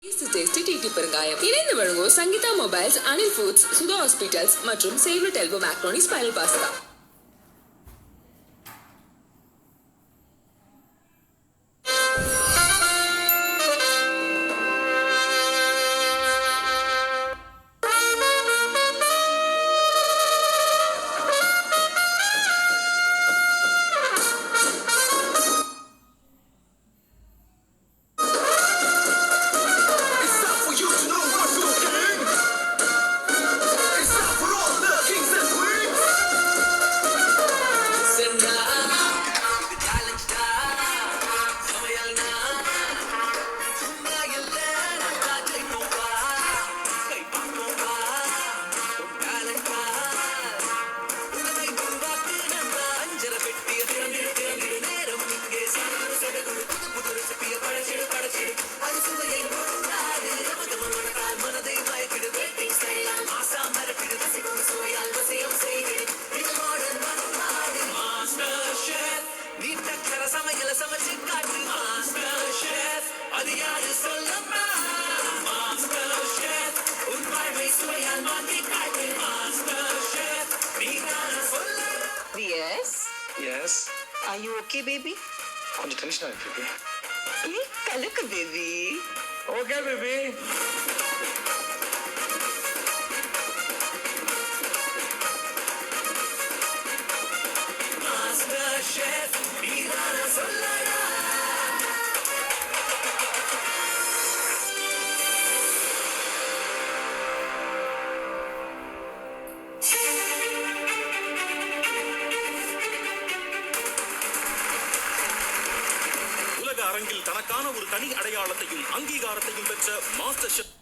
Tasty DD பெருங்காயம் இணைந்து வழங்குவோர் Sangeetha mobiles, Anil foods, Sudha hospitals மற்றும் Savorit elbow macaroni spiral pasta. Yes. Are you okay, baby? கொஞ்சம் டென்ஷனா இருக்கு baby. நீ கலக்கு baby. Okay baby. Master Chef நீதான சொல்லடா. அரங்கில் தனக்கான ஒரு தனி அடையாளத்தையும் அங்கீகாரத்தையும் பெற்ற மாஸ்டர் ஷெஃப்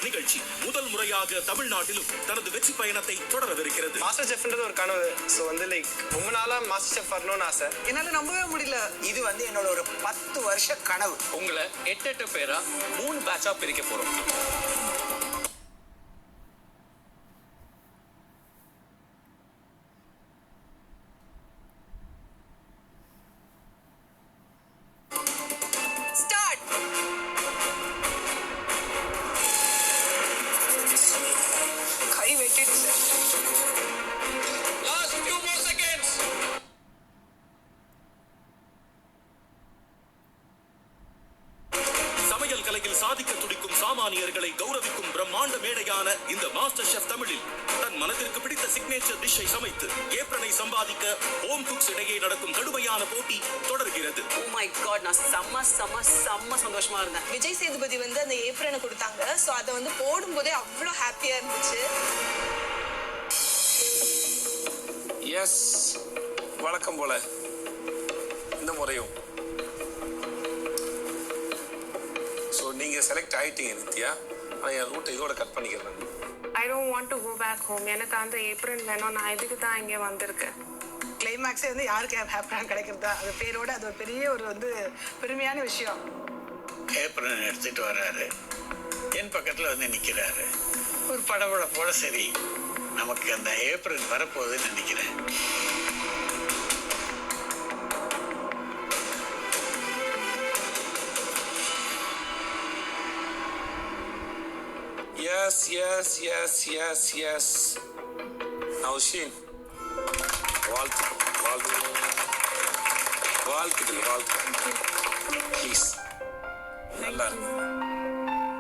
நிகழ்ச்சி முதல் முறையாக தமிழ்நாட்டிலும் தனது வெற்றி பயணத்தை தொடரவிருக்கிறது. மாஸ்டர் செஃப்ன்றது ஒரு கனவு. ஸோ ரொம்ப நாளா மாஸ்டர் செஃப் வரணும்னு ஆசை. என்னால நம்பவே முடியல. இது என்னோட ஒரு 10 வருஷ கனவு. உங்களை 8 பேரா 3 பேட்சா பிரிக்க போறோம். கலையில் சாதிக்க துடிக்கும் சாமானியர்களை கௌரவிக்கும் பிரம்மாண்ட மேடையான இந்த மாஸ்டர் ஷெஃப் தமிழில் தன் மனதிற்கு பிடித்த சிக்னேச்சர் டிஷ்ஷை சமைத்து ஏப்ரனை சம்பாதிக்க ஹோம் குக்ஸ் இடையே நடக்கும் கடுமையான போட்டி தொடர்கிறது. Oh my god, நான் செம்ம சந்தோஷமா இருந்தேன். விஜய் சேதுபதி அந்த ஏப்ரனை கொடுத்தாங்க. சோ அத போடும்போதே அவ்வளவு ஹாப்பியா இருந்துச்சு. எஸ், வழக்கம் போல இந்த முறையும் நீங்க செலக்ட் ஆயிட்டீங்க நித்யா. நான் ரூட் இதோட கட் பண்ணிக்கிறேன். I don't want to go back home. எனக்கு அந்த ஏப்ரன் வேணும். நான் இதுக்கு தான் இங்கே வந்திருக்கேன். கிளைமேக்ஸே யாருக்கு ஏப்ரன் கிடைக்கிறதா அது பேரோட அது ஒரு பெரிய ஒரு பெருமையான விஷயம். ஏப்ரன் எடுத்துட்டு வர்றாரு, என் பக்கத்துல நிக்கிறாரு. ஒரு படபடப்போட சரி நமக்கு அந்த ஏப்ரன் வரப்போகுதுன்னு நினைக்கிறேன். Yes. Navshin. வாழ்த்துக்கள். Please. நல்லா.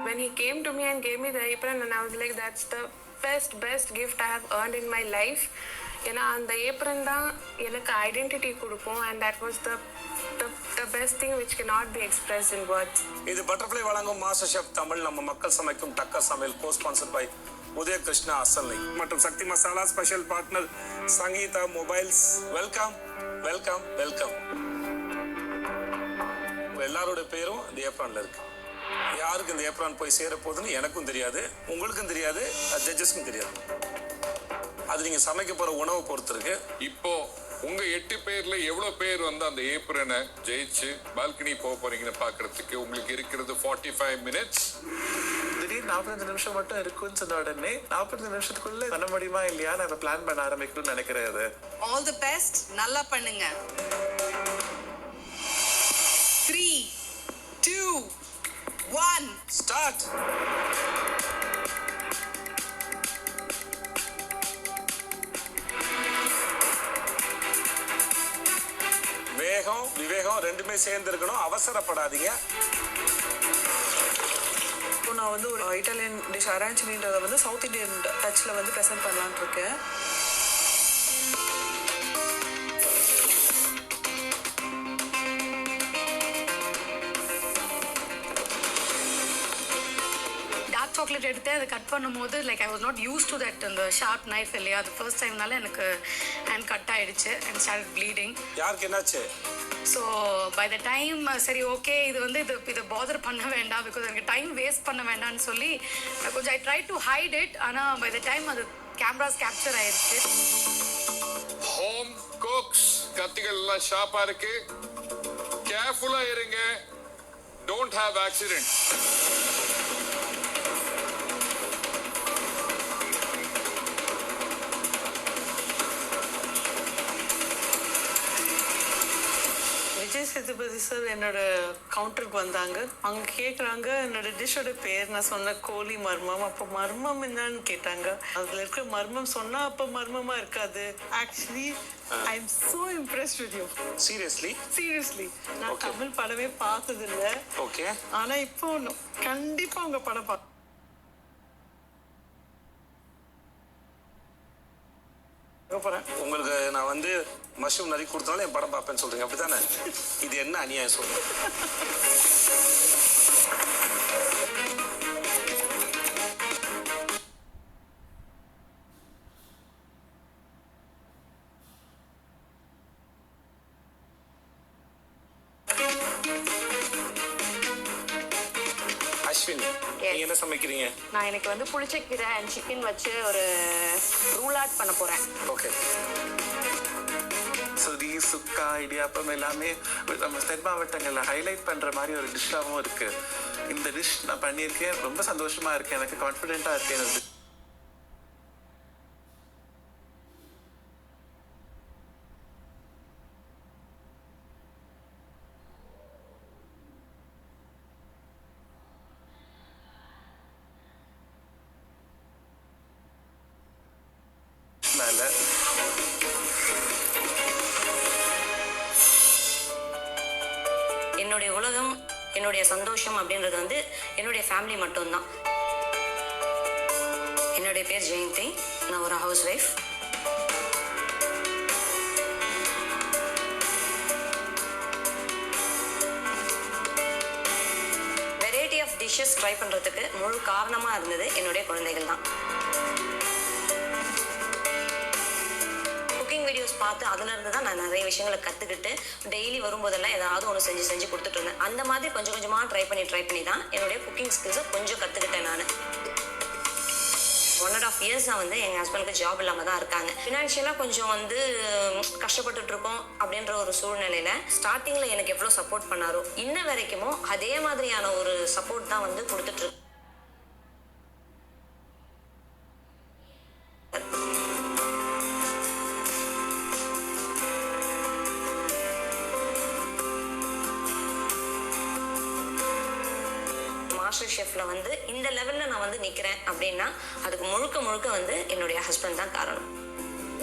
When he came to me and gave me the apron and I was like, that's the best gift I have earned in my life. ஏன்னா அந்த ஏப்ரன் தான் எனக்கு ஐடென்டிட்டி கொடுக்கும். and that was the best thing which cannot be expressed in words. இது butterfly வழங்கும் master chef Tamil நம்ம மக்கள் சமைக்கும் டக்கர் சமையல் கோ-ஸ்பான்சர்ட் பை உதய கிருஷ்ணா அசல்லை மற்றும் Sakthi Masala special partner Sangeetha mobiles. Welcome. எல்லாரோட பேரும் இந்த ஏப்ரான்ல இருக்கு. யாருக்கு இந்த ஏப்ரான் போய் சேர போகுதுன்னு எனக்கும் தெரியாது, உங்களுக்கும் தெரியாது, ஜட்ஜஸ்க்கும் தெரியாது. அது நீங்க சமைக்க போற உணவை பொறுத்து இருக்கு. இப்போ உங்க 8 பேர்ல எவ்வளவு பேர் அந்த ஏப்ரனை ஜெயிச்சு பால்கனி போக போறீங்கன்னு பாக்குறதுக்கு உங்களுக்கு இருக்கிறது 45 minutes. 45 நிமிஷம் மட்டும் இருக்குன்னு சொன்ன உடனே 45 நிமிஷத்துக்குள்ள பண்ண முடியுமா இல்லையா நான் பிளான் பண்ண ஆரம்பிக்கணும்னு நினைக்கிறேன். அது ஆல் தி பெஸ்ட், நல்லா பண்ணுங்க. 3 2 1 ஸ்டார்ட். வேகம் விவேகம் ரெண்டுமே சேர்ந்து இருக்கணும், அவசரப்படாதீங்க. இப்போ நான் வந்து ஒரு இட்டாலியன் டிஷ் அரேஞ்ச்மெண்ட்டை வந்து சவுத் இந்தியன் டச்சில் வந்து ப்ரெசென்ட் பண்ணலான்னு இருக்கேன். டார்க் சாக்லேட் எடுத்து அதை கட் பண்ணும்போது like I was not use to that அந்த ஷார்ப் நைஃப் இல்லையா, அது ஃபர்ஸ்ட் டைம்னால எனக்கு ஹேண்ட் கட் ஆயிடுச்சு அண்ட் ஸ்டார்ட் ப்ளீடிங். யாருக்கு என்னாச்சு? ஸோ பை த டைம் சரி ஓகே இது வந்து இதை பாதர் பண்ண வேண்டாம், பிகாஸ் எனக்கு டைம் வேஸ்ட் பண்ண வேண்டாம்னு சொல்லி கொஞ்சம் I try to hide it. ஆனால் பை த டைம் அது கேமராஸ் கேப்சர் ஆயிடுச்சு. ஹோம் குக்ஸ் கத்திகள் எல்லாம் ஷார்ப்பா இருக்கு, கேர்ஃபுல்லா இருங்க, don't have accident. Vijay Sethupathi sir என்னோட கவுண்டருக்கு வந்தாங்க. அவங்க கேட்குறாங்க என்னோட டிஷ்ஷோட பேர். நான் சொன்ன கோழி மர்மம். அப்போ மர்மம் என்னன்னு கேட்டாங்க. அதில் இருக்கிற மர்மம் சொன்னால் அப்போ மர்மமாக இருக்காது. Actually I am so impressed with you. Seriously நான் தமிழ் படமே பார்த்ததில்லை. ஓகே. ஆனால் இப்போ கண்டிப்பாக உங்கள் படம் பார்க்க போகிறேன். உங்களுக்கு நான் வந்து மஷ்ரூம் நிறைய கொடுத்தாலும் என் படம் பார்ப்பேன்னு சொல்றீங்க, அப்படித்தானே? இது என்ன அநியாயம் சொல்றேன். அஸ்வினி, நீங்க என்ன சமைக்கிறீங்க? நான் எனக்கு வந்து புளிச்சக்கீரை அண்ட் சிக்கன் வச்சு ஒரு ரூலாட் பண்ண போகிறேன். ஓகே. சொதி சுக்கா இடியாப்பம் எல்லாமே நம்ம தென் மாவட்டங்களில் ஹைலைட் பண்ணுற மாதிரி ஒரு டிஷ்ஷாகவும் இருக்குது. இந்த டிஷ் நான் பண்ணியிருக்கேன், ரொம்ப சந்தோஷமாக இருக்கேன், எனக்கு கான்ஃபிடென்ட்டாக இருக்கேன். என்னுடைய உலகம் என்னுடைய சந்தோஷம் அப்படின்றது வந்து என்னுடைய ஃபேமிலி மட்டும்தான். என்னுடைய பேர் ஜெயந்தி, நான் ஒரு housewife. Variety of dishes try பண்ணுறதுக்கு முழு காரணமாக இருந்தது என்னுடைய குழந்தைகள் தான். குக்கிங் வீடியோஸ் பார்த்து அதுலேருந்து தான் நான் நிறைய விஷயங்களை கற்றுக்கிட்டு டெய்லி வரும்போதெல்லாம் ஏதாவது ஒன்று செஞ்சு கொடுத்துட்டு இருந்தேன். அந்த மாதிரி கொஞ்சம் கொஞ்சமாக ட்ரை பண்ணி தான் என்னுடைய குக்கிங் ஸ்கில்ஸை கொஞ்சம் கற்றுக்கிட்டேன். நான் 1.5 years வந்து எங்கள் ஹஸ்பண்டுக்கு ஜாப் இல்லாமல் தான் இருக்காங்க. ஃபினான்ஷியலாக கொஞ்சம் வந்து கஷ்டப்பட்டுட்டு இருக்கோம் அப்படின்ற ஒரு சூழ்நிலையில் ஸ்டார்டிங்கில் எனக்கு எவ்வளோ சப்போர்ட் பண்ணாரோ இன்ன வரைக்குமோ அதே மாதிரியான ஒரு சப்போர்ட் தான் வந்து கொடுத்துட்ருக்கு. மாஸ்டர் ஷெஃப்ல வந்து இந்த லெவலில் நான் வந்து நிற்கிறேன் அப்படின்னா அதுக்கு முழுக்க வந்து என்னுடைய ஹஸ்பண்ட் தான் காரணம்.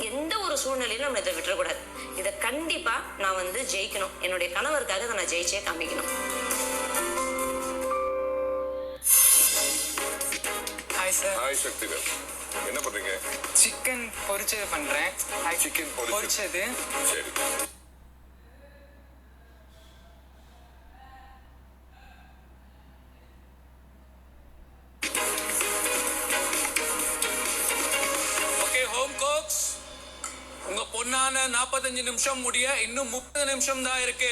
எந்த ஒரு சூழ்நிலையிலும் நம்ம இதை விட்டுறக்கூடாது. இதை கண்டிப்பாக நான் வந்து ஜெயிக்கணும். என்னுடைய கணவருக்காக அதை நான் ஜெயிச்சே காமிக்கணும். Hi sir. ஹாய் சக்திவேல், என்ன பண்றீங்க? சிக்கன் பொரிச்சது பண்ணுறேன். சிக்கன் பொரிச்சது. சரி. உங்க பொண்ணான 45 நிமிஷம் முடிய இன்னும் 30 நிமிஷம் தான் இருக்கு.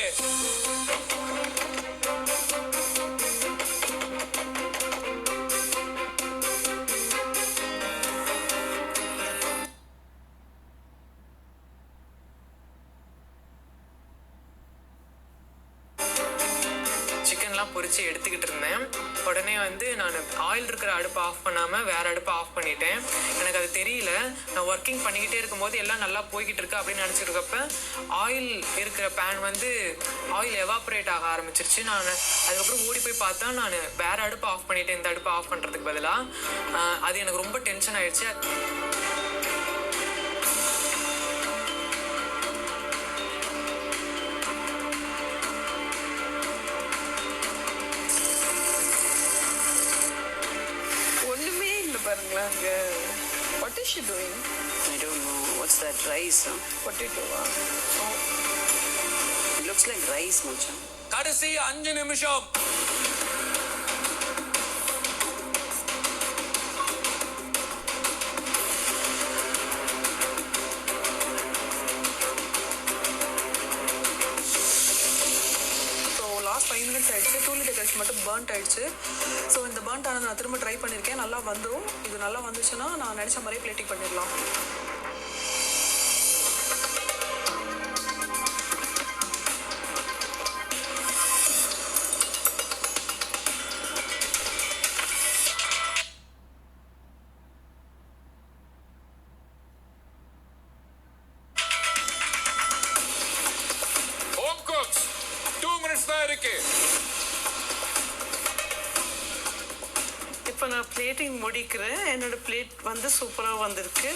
சிக்கன்லாம் பொரிச்சு எடுத்துக்கிட்டு இருந்தேன். உடனே வந்து நான் ஆயில் இருக்கிற அடுப்பை ஆஃப் பண்ணாமல் வேறு அடுப்பை ஆஃப் பண்ணிட்டேன். எனக்கு அது தெரியல. நான் ஒர்க்கிங் பண்ணிக்கிட்டே இருக்கும்போது எல்லாம் நல்லா போய்கிட்டு இருக்கு அப்படின்னு நினச்சிட்டு இருக்கப்ப ஆயில் இருக்கிற பேன் வந்து ஆயில் எவாப்ரேட் ஆக ஆரம்பிச்சிருச்சு. நான் அதுக்கப்புறம் ஓடி போய் பார்த்தா நான் வேறு அடுப்பை ஆஃப் பண்ணிட்டேன், இந்த அடுப்பை ஆஃப் பண்ணுறதுக்கு பதிலாக. அது எனக்கு ரொம்ப டென்ஷன் ஆயிடுச்சு. What is she doing? I don't know. What's that? Rice? Huh? Potato. It looks like rice, Mocha. கடைசி 5 நிமிஷம். லாஸ்ட் 5 minutes ஆயிடுச்சு. 2 liter கழிச்சு மட்டும் பர்ன்ட் ஆயிடுச்சு. ஸோ இந்த பர்ன்ட் ஆனது நான் திரும்ப ட்ரை பண்ணியிருக்கேன். நல்லா வந்துடும். இது நல்லா வந்துச்சுன்னா நான் நினச்ச மாதிரியே பிளேட்டிங் பண்ணிடலாம். ஹோம் குக்ஸ் 2 minutes தான் இருக்கு. இப்போ நான் பிளேட்டிங் முடிக்கிறேன். என்னோட பிளேட் வந்து சூப்பராக வந்திருக்கு.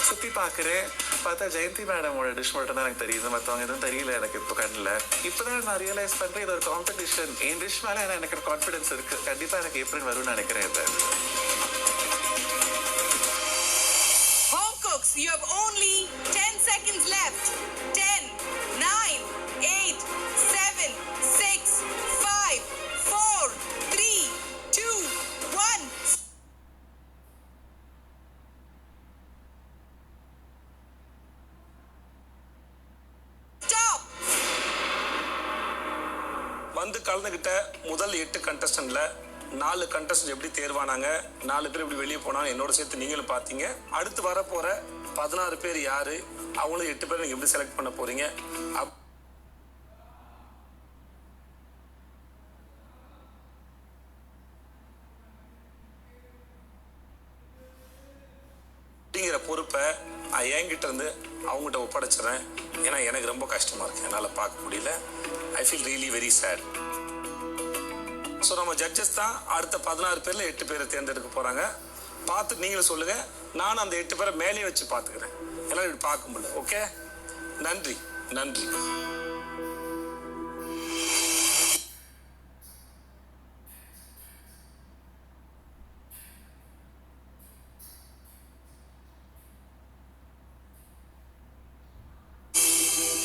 சுற்றி பார்க்குறேன். பார்த்தா ஜெயந்தி மேடமோட டிஷ் மட்டும் தான் எனக்கு தெரியுது. மற்றவங்க எதுவும் தெரியல எனக்கு இப்போ கண்ணில். இப்போ தான் நான் ரியலைஸ் பண்ணுறேன் இது ஒரு காம்படிஷன். என் டிஷ் மேலே எனக்கு ஒரு கான்ஃபிடன்ஸ் இருக்குது. கண்டிப்பாக எனக்கு ஏப்ரல் வரும்னு நினைக்கிறேன். இது Home cooks, you have only 10 seconds left. 10, 9, 8, 7, 6, 5, 4, 3, 2, 1. Stop! வந்து கலந்துக்கிட்ட முதல் 8 கண்டஸ்டன்ட்ல 4 கண்டஸ்டன்ட் எப்படி தேர்வானாங்க, 4 பேர் எப்படி வெளியே போனாங்க, என்னோட சேர்த்து நீங்களும் பார்த்தீங்க. அடுத்து வரப்போற 16 பேர் யாரு, அவங்களும் 8 பேர் நீங்க எப்படி செலக்ட் பண்ண போறீங்க அப்படிங்கிற பொறுப்பை என்கிட்ட இருந்து அவங்ககிட்ட ஒப்படைச்சிடறேன். ஏன்னா எனக்கு ரொம்ப கஷ்டமா இருக்கு, என்னால் பார்க்க முடியல. I feel really very sad. So நம்ம ஜட்ஜஸ் தான் அடுத்த 16 பேர்ல 8 பேரை தேர்ந்தெடுக்க போறாங்க. பார்த்து நீங்களும் சொல்லுங்க. நானும் அந்த 8 பேரை மேலே வச்சு பார்த்துக்கிறேன். எல்லாம் இப்படி பார்க்க முடியல. ஓகே, நன்றி நன்றி.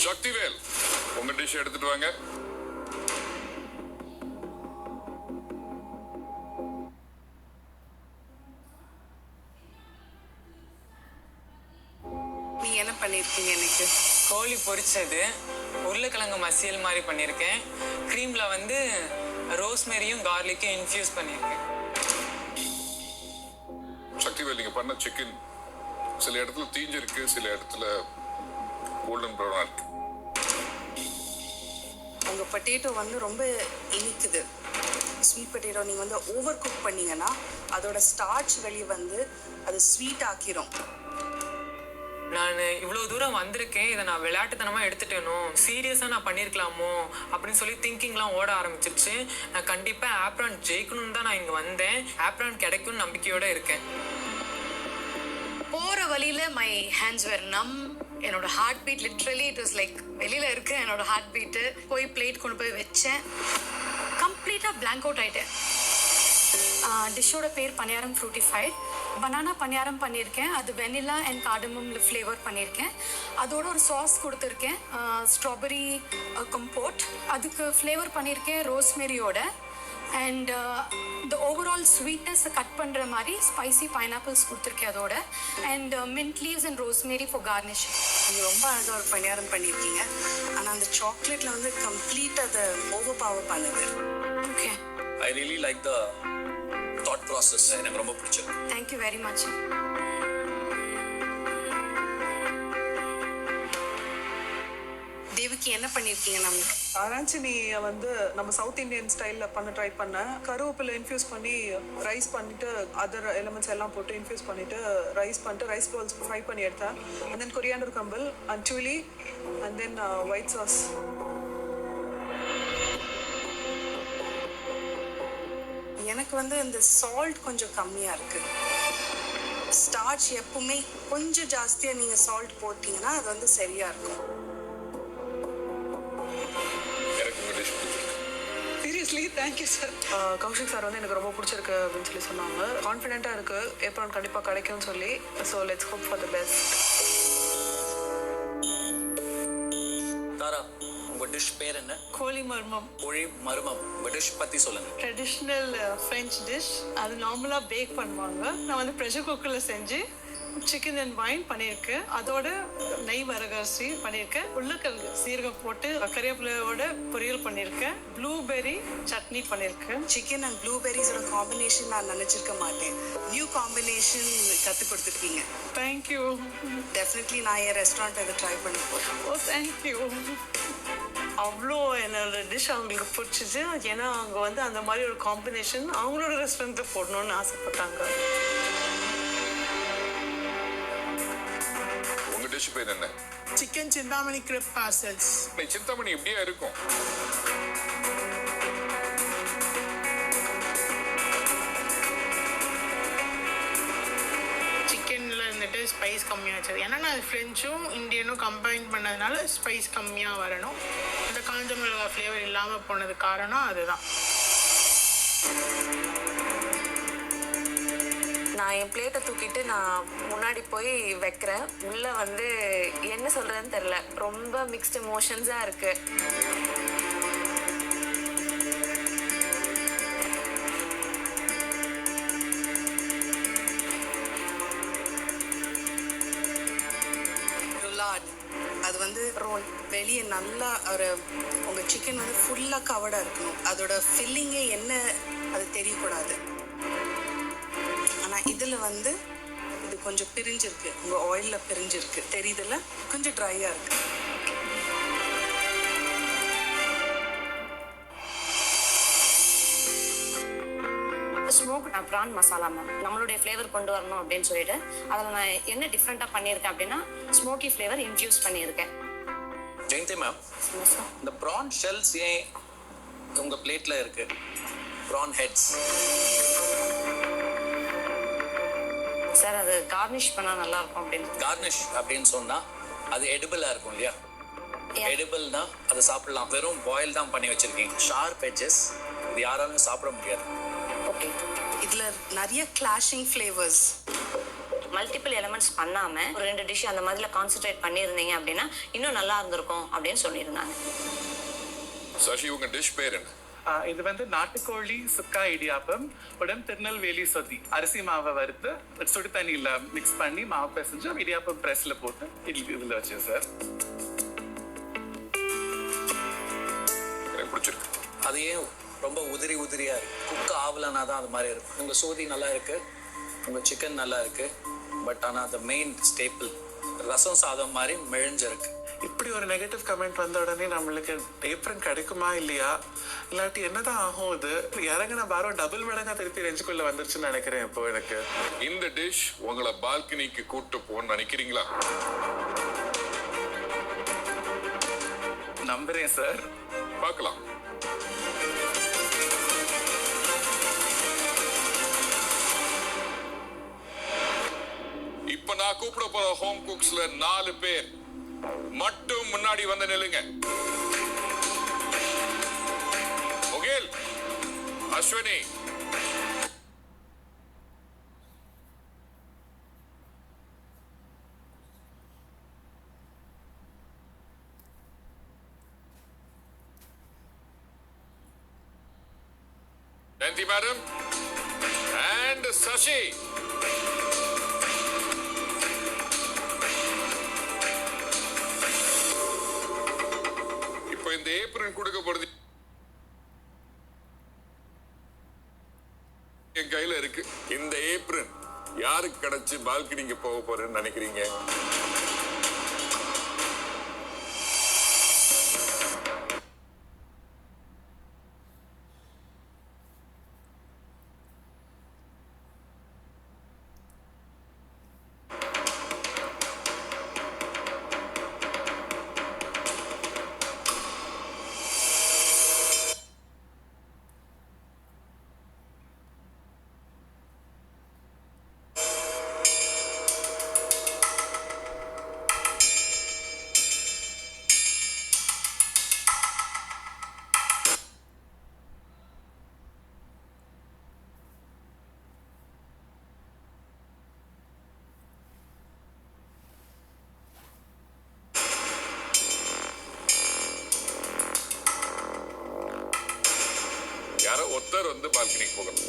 சக்திவேல், உங்க டிஷ் எடுத்துட்டு வாங்க. நீங்க என்ன பண்ணிருக்கீங்க? எனக்கு கோழி பொரிச்சது, உருளைக்கிழங்கு மசியல் மாதிரி பண்ணியிருக்கேன். க்ரீமில் வந்து ரோஸ்மெரியும் கார்லிக்கும் இன்ஃப்யூஸ் பண்ணியிருக்கேன். சக்திவேல், நீங்க பண்ண சிக்கன் சில இடத்துல தீஞ்சிருக்கு, சில இடத்துல கோல்டன் ப்ரௌனா இருக்கு. உங்க பொட்டேட்டோ வந்து ரொம்ப இனிக்குது. ஸ்வீட் பொட்டேட்டோ நீங்க வந்து ஓவர் குக் பண்ணீங்கன்னா அதோட ஸ்டார்ச் வெளியே வந்து அது ஸ்வீட் ஆக்கிரும். நான் இவ்வளோ தூரம் வந்திருக்கேன், இதை நான் விளையாட்டுத்தனமாக எடுத்துட்டேனோ, சீரியஸாக நான் பண்ணியிருக்கலாமோ அப்படின்னு சொல்லி திங்கிங்லாம் ஓட ஆரம்பிச்சிருச்சு. நான் கண்டிப்பாக ஆப்ரான் ஜெயிக்கணும்னு தான் நான் இங்கே வந்தேன். ஆப்ரான் கிடைக்கும்னு நம்பிக்கையோடு இருக்கேன். போகிற வழியில் மை ஹேண்ட்ஸ் வேர் நம். என்னோட heart beat literally it was like வெளியில் இருக்கு என்னோட ஹார்ட் பீட்டு. போய் பிளேட் கொண்டு போய் வச்சேன். கம்ப்ளீட்டாக பிளாங்க் அவுட் ஆகிட்டேன். டிஷ்ஷோட பேர் பனியாரம் ஃப்ரூட்டிஃபைட். பனானா பனியாரம் பண்ணியிருக்கேன். அது வெனிலா அண்ட் கார்டமம் ஃப்ளேவர் பண்ணியிருக்கேன். அதோட ஒரு சாஸ் கொடுத்துருக்கேன், ஸ்ட்ராபெரி கம்போட். அதுக்கு ஃப்ளேவர் பண்ணியிருக்கேன் ரோஸ்மெரியோட. அண்ட் த ஓவரால் ஸ்வீட்னஸை கட் பண்ணுற மாதிரி ஸ்பைசி பைனாப்பிள்ஸ் கொடுத்துருக்கேன் அதோட. And mint leaves and rosemary for garnish. நீங்கள் ரொம்ப அழகாக ஒரு பணியாரம் பண்ணியிருக்கீங்க. ஆனால் அந்த சாக்லேட்டில் வந்து கம்ப்ளீட் அதை ஓவர் பவர் பண்ணுது. Okay, I really like the thought process எனக்கு ரொம்ப பிடிச்சிருக்கு. Thank you very much. தேவிக்கு என்ன பண்ணியிருக்கீங்க நமக்கு? ஆராய்ச்சி வந்து நம்ம சவுத் இந்தியன் ஸ்டைலில் பண்ண ட்ரை பண்ணேன். கருவேப்பிலை இன்ஃப்யூஸ் பண்ணி ரைஸ் பண்ணிட்டு அதர் எலிமெண்ட்ஸ் எல்லாம் போட்டு இன்ஃப்யூஸ் பண்ணிட்டு ரைஸ் பண்ணிட்டு ரைஸ் பால்ஸ் ஃப்ரை பண்ணி எடுத்தேன். And then coriander compel and chilli and then white sauce. எனக்கு வந்து இந்த சால்ட் கொஞ்சம் கம்மியாக இருக்குது. ஸ்டார்ச் எப்பவுமே கொஞ்சம் ஜாஸ்தியாக நீங்கள் சால்ட் போட்டிங்கன்னா அது வந்து சரியாக இருக்கும். Seriously thank you sir. Kaushik sir வந்து எனக்கு ரொம்ப பிடிச்சிருக்கு அப்படின்னு சொல்லி சொன்னாங்க. கான்ஃபிடென்ட்டாக இருக்குது ஏப்ரன் கண்டிப்பாக கிடைக்கும்னு சொல்லி. So let's hope for the best. Tara, உங்க டிஷ் பேர் என்ன? கோழி மர்மம். கோழி மர்மம். உங்க டிஷ் பத்தி சொல்லுங்க. Traditional French dish. அது நார்மலாக பேக் பண்ணுவாங்க. நான் வந்து ப்ரெஷர் குக்கரில் செஞ்சு சிக்கன் அண்ட் வைன் பண்ணியிருக்கேன். அதோட நெய் வரகரிசி பண்ணியிருக்கேன். உருளைக்கிழங்கு சீரகம் போட்டு கறிவேப்பிலையோட பொரியல் பண்ணியிருக்கேன். ப்ளூபெர்ரி சட்னி பண்ணியிருக்கேன். சிக்கன் அண்ட் ப்ளூபெர்ரிஸோட காம்பினேஷன் நான் நினச்சிருக்க மாட்டேன். நியூ காம்பினேஷன் கற்றுக் கொடுத்துருக்கீங்க. தேங்க்யூ. டெஃபினெட்லி நான் என் ரெஸ்டாரண்ட் அதை ட்ரை பண்ண போகிறேன். ஓ தேங்க்யூ. அவ்வளோ என்னோட டிஷ் அவங்களுக்கு பிடிச்சிச்சு. ஏன்னா அவங்க வந்து அந்த மாதிரி ஒரு காம்பினேஷன் அவங்களோட ரெஸ்டாரண்ட்டில் போடணும்னு ஆசைப்பட்டாங்க. உங்க டிஷ் பேர் என்ன? Chicken Chintamani crepe parcels. Chintamani எப்படியா இருக்கும்? சிக்கன்ல இருந்துட்டு ஸ்பைஸ் கம்மியாச்சு. ஏன்னா நான் ஃப்ரெஞ்சும் இந்தியனும் கம்பைன் பண்ணதுனால ஸ்பைஸ் கம்மியாக வரணும். இந்த காஞ்ச மிளகாய் ஃப்ளேவர் இல்லாமல் போனது காரணம் அதுதான். நான் என் பிளேட்டை தூக்கிட்டு நான் முன்னாடி போய் வைக்கிறேன். உள்ளே வந்து என்ன சொல்கிறதுன்னு தெரில. ரொம்ப மிக்ஸ்டு எமோஷன்ஸாக இருக்குது. அது வந்து வெளியே நல்லா ஒரு உங்கள் சிக்கன் வந்து ஃபுல்லாக கவர்டாக இருக்கணும். அதோட ஃபில்லிங்கே என்ன அது தெரியக்கூடாது. ஆனால் இதில் வந்து இது கொஞ்சம் பிரிஞ்சிருக்கு. உங்கள் ஆயிலில் பிரிஞ்சிருக்கு தெரியுதுல்ல. கொஞ்சம் ட்ரையாக இருக்குது. ஸ்மோக் ப்ரான் மசாலா மேம் நம்மளுடைய ஃப்ளேவர் கொண்டு வரணும் அப்படின்னு சொல்லிட்டு அதில் நான் என்ன டிஃப்ரெண்ட்டாக பண்ணியிருக்கேன் அப்படின்னா ஸ்மோக்கி ஃப்ளேவர் இன்ஃப்யூஸ் பண்ணியிருக்கேன். ஜெயந்தி மேம், இந்த ப்ரான் ஷெல்ஸ் ஏன் உங்க பிளேட்ல இருக்கு? ப்ரான் ஹெட்ஸ் சார் அது கார்னிஷ் பண்ணால் நல்லா இருக்கும் அப்படின்னு. கார்னிஷ் அப்படின்னு சொன்னா அது எடிபிளா இருக்கும் இல்லையா? எடிபிள்னா அதை சாப்பிடலாம். வெறும் பாயில் தான் பண்ணி வச்சிருக்கீங்க. ஷார்ப் எட்ஜஸ் இது யாராலும் சாப்பிட முடியாது. ஓகே, இதில் நிறைய கிளாஷிங் ஃப்ளேவர்ஸ் மல்டிபிள் எலிமெண்ட்ஸ் பண்ணாமல் ஒரு 2 டிஷ் அந்த மாதிரில கான்சென்ட்ரேட் பண்ணியிருந்தீங்க அப்படின்னா இன்னும் நல்லா இருந்திருக்கும் அப்படின்னு சொல்லியிருந்தாங்க. சசி, உங்க டிஷ் பேர் என்ன? இது வந்து நாட்டுக்கோழி சுக்கா இடியாப்பம் உடன் திருநெல்வேலி சொதி. அரிசி மாவை வறுத்து சுடு தண்ணியில் மிக்ஸ் பண்ணி மாவு பிசைஞ்சு இடியாப்பம் ப்ரெஸ்ல போட்டு இதில் வச்சேன் சார். எனக்கு பிடிச்சிருக்கு. அது ஏன் ரொம்ப உதிரியா இருக்கு? குக் ஆகலனா தான் அது மாதிரி இருக்கும். உங்க சோதி நல்லா இருக்கு, உங்க சிக்கன் நல்லா இருக்கு. பட் ஆனால் அந்த மெயின் ஸ்டேப்பிள் ரசம் சாதம் மாதிரி மெழிஞ்சிருக்கு. இப்படி ஒரு நெகட்டிவ் கமெண்ட் வந்த உடனே நம்மளுக்கு ஏப்ரன் கிடைக்குமா இல்லையா, இல்லாட்டி என்னதான் ஆகும்? இது இறங்கின பாரம் டபுள் மடங்கா திருப்பி ரெஞ்சுக்குள்ள வந்துருச்சுன்னு நினைக்கிறேன். இப்போ எனக்கு இந்த டிஷ் உங்களை பால்கனிக்கு கூட்டு போன்னு நினைக்கிறீங்களா? நம்புறேன் சார். பார்க்கலாம். இப்ப நான் கூப்பிட போற ஹோம் குக்ஸ்ல 4 பேர் மட்டும் முன்னாடி வந்து நில்லுங்க. முகில், அஸ்வினி, ஜெயந்தி மேடம் அண்ட் சசி. இப்ப இந்த ஏப்ரன் கொடுக்கப்படுது என் கையில கிடைச்சு பால்கனிக்கு போக போறேன்னு நினைக்கிறீங்க? யாரோ ஒருத்தர் வந்து பால்கனிக்கு போகணும்.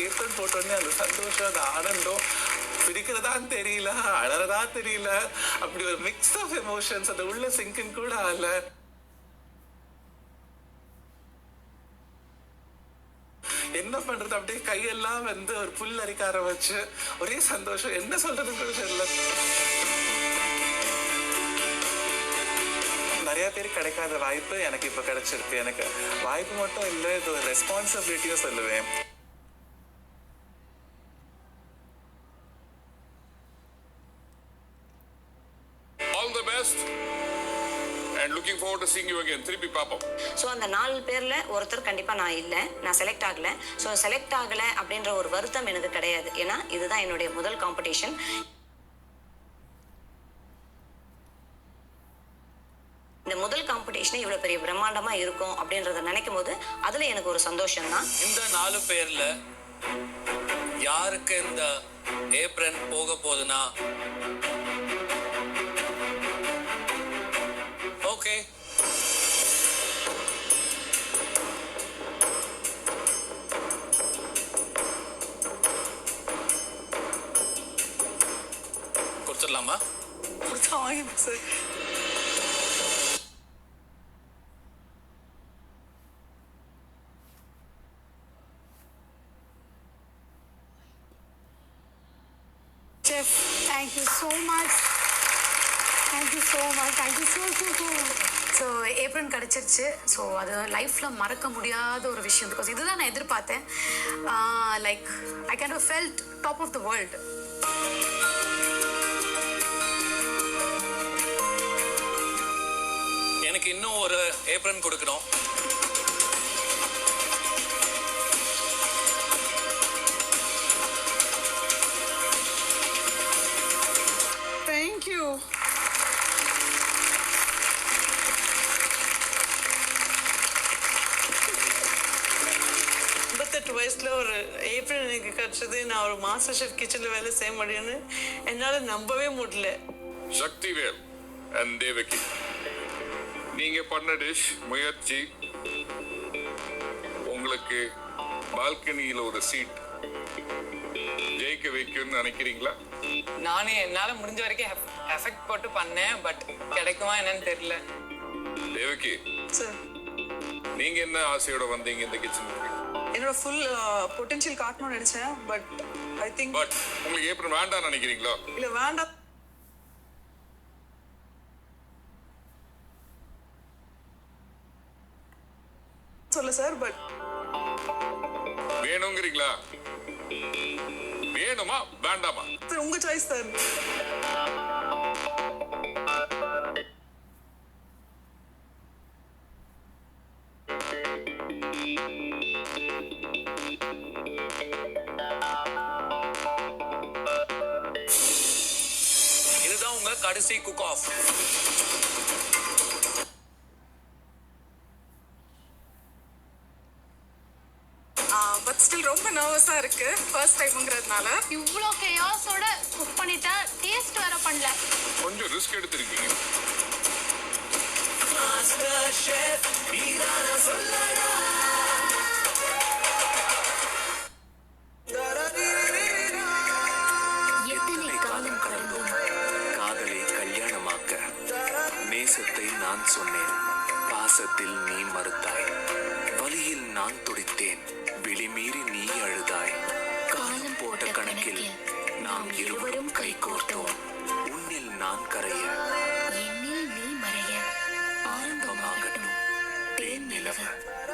ஏப்ரல் போட்டோடனே அந்த சந்தோஷம், அந்த ஆனந்தம் பிடிக்கிறதான்னு தெரியல, அழறதா தெரியல, அப்படி ஒரு மிக்ஸ் ஆஃப் எமோஷன்ஸ், அது உள்ள சிங்கின் கூட ஆகல. என்ன பண்றது, அப்படியே கையெல்லாம் வந்து ஒரு புல் அரிக்க ஆரம்பிச்சு ஒரே சந்தோஷம், என்ன சொல்றதுன்னு கூட தெரியல. நிறைய பேர் கிடைக்காத வாய்ப்பு எனக்கு இப்ப கிடைச்சிருக்கு. எனக்கு வாய்ப்பு மட்டும் இல்லை, இது ஒரு ரெஸ்பான்சிபிலிட்டியும் சொல்லுவேன். And looking forward to seeing you again. திருப்பி பாப்போம். ஸோ அந்த 4 பேர்ல ஒருத்தர் கண்டிப்பா நான் இல்லை, நான் செலக்ட் ஆகல. ஸோ செலக்ட் ஆகல அப்படின்ற ஒரு வருத்தம் எனக்கு கிடையாது. ஏன்னா இதுதான் என்னுடைய முதல் காம்படிஷன். இந்த முதல் காம்படிஷனே இவ்வளவு பெரிய பிரம்மாண்டமா இருக்கும் அப்படின்றத நினைக்கும் போது அதுல எனக்கு ஒரு சந்தோஷம் தான். இந்த 4 பேர்ல யாருக்கு இந்த ஏப்ரன் போக போகுதுன்னா ஓகே, கொடுத்துடலாமா? கொடுத்தா வாங்கிப்பேன் sir. Chef, thank you so much. Thank you so much. Thank you so. So apron கிடச்சிருச்சு. ஸோ அது லைஃப்பில் மறக்க முடியாத ஒரு விஷயம். பிகாஸ் இதுதான் நான் எதிர்பார்த்தேன். Like I can have felt top of the world. எனக்கு இன்னும் ஒரு ஏப்ரன் கொடுக்கணும். தேங்க்யூ. 58 வயசுல ஒரு ஏப்ரல் எனக்கு கிடைச்சது. நான் ஒரு மாஸ்டர் ஷெஃப் கிச்சன்ல வேலை செய்ய முடியும்னு என்னால நம்பவே முடியல. சக்திவேல் அண்ட் தேவகி, நீங்க பண்ண டிஷ் முயற்சி உங்களுக்கு பால்கனியில் ஒரு சீட் ஜெயிக்க வைக்கும்னு நினைக்கிறீங்களா? நானே என்னால முடிஞ்ச வரைக்கும் எஃபெக்ட் போட்டு பண்ணேன், பட் கிடைக்குமா என்னன்னு தெரியல. தேவகி சார், நீங்க என்ன ஆசையோட வந்தீங்க இந்த கிச்சனுக்கு? என்னோட ஃபுல் பொட்டன்ஷியல் காட்டணும்னு நினைச்சேன். பட் ஐ திங்க் பட் உங்களுக்கு ஏப்ரல் வேண்டாம்னு நினைக்கிறீங்களா? இல்ல வேண்டாம் சொல்ல சார். பட் வேணுங்கிறீங்களா? வேணுமா வேண்டாமா? சார் உங்க சாய்ஸ் சார். இதுதான் உங்க கடைசி குக் ஆஃப். இருக்கு ஃபர்ஸ்ட் டைம்ங்கிறதுனால. இவ்வளோ கேயாஸோட குக் பண்ணிட்டா டேஸ்ட் வேற பண்ணல. கொஞ்சம் ரிஸ்க் எடுத்திருக்கீங்க. எத்தனை காலம் கடந்தும் காதலை கல்யாணமாக்க நேசத்தை நான் சொன்னேன், பாசத்தில் நீ மறுத்தாய், வலியில் நான் துடித்தேன், விழிமீறி நீ அழுதாய். காலம் போட்ட கணக்கில் நாம் இருவரும் கைகோர்த்தோம், உன்னில் நான் கரைய என்னில் நீ மறைய ஆரம்பமாகட்டும் தேன் நிலவு.